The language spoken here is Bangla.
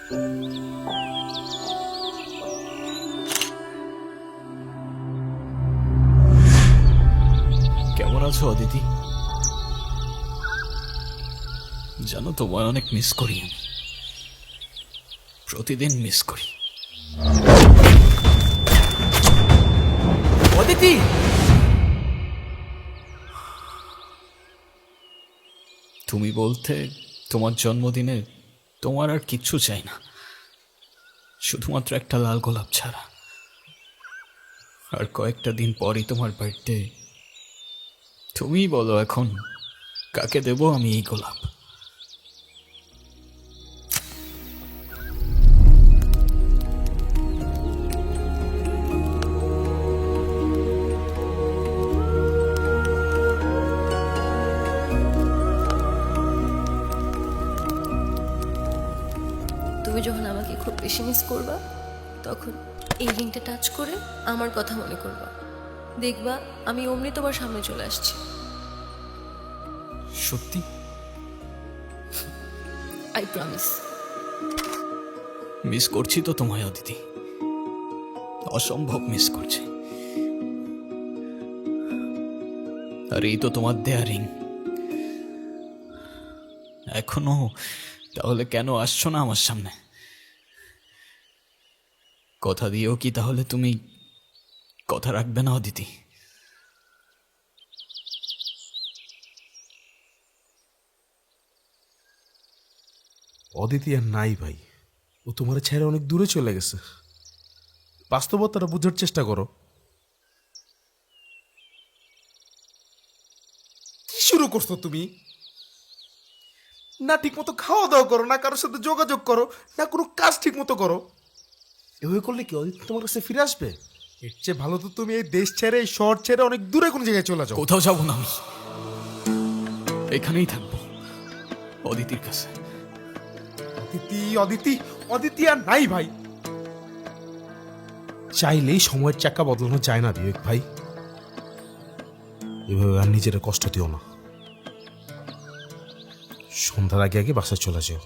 কেমন আছো অদিতি? জানো তোমায় অনেক মিস করি আমি, প্রতিদিন মিস করি। অদিতি, তুমি বলতে তোমার জন্মদিনে তোমার আর কিচ্ছু চাই না, শুধুমাত্র একটা লাল গোলাপ ছাড়া। আর কয়েকটা দিন পরই তোমার বার্থডে। তুমিই বলো এখন কাকে দেব আমি এই গোলাপ? তুমি যখন আমাকে খুব বেশি মিস করবা, তখন এই রিংটা টাচ করে আমার কথা মনে করবা। দেখবা আমি অমনি তোমার সামনে চলে আসছি। সত্যি? I promise. মিস করছি তো তোমায় অদিতি, অসম্ভব মিস করছি। আর এই তো তোমার দেয়া রিং এখনো, তাহলে কেন আসছো না আমার সামনে? কথা দিয়েও কি তাহলে তুমি কথা রাখবে না অদিতি? অদিতি আর নাই ভাই, ও তোমার ছেড়ে অনেক দূরে চলে গেছে। বাস্তবতাটা বুঝার চেষ্টা করো। কি শুরু করছো তুমি? না ঠিক মতো খাওয়া দাওয়া করো, না কারোর সাথে যোগাযোগ করো, না কোনো কাজ ঠিক মতো করো। এভাবে করলে কি অদিতি তোমার কাছে ফিরে আসবে? এর চেয়ে ভালো তো তুমি এই দেশ ছেড়ে, এই শহর ছেড়ে অনেক দূরে কোনো জায়গায় চলে যাও। কোথাও যাবো না আমি, এখানেই থাকবো অদিতির কাছে। অদিতি অদিতি অদিতি আর নাই ভাই। চাইলেই সময়ের চাকা বদলানো যায় না বিবেক ভাই। এভাবে আর নিজের কষ্ট দিও না। সন্ধ্যার আগে আগে বাসায় চলে যাও।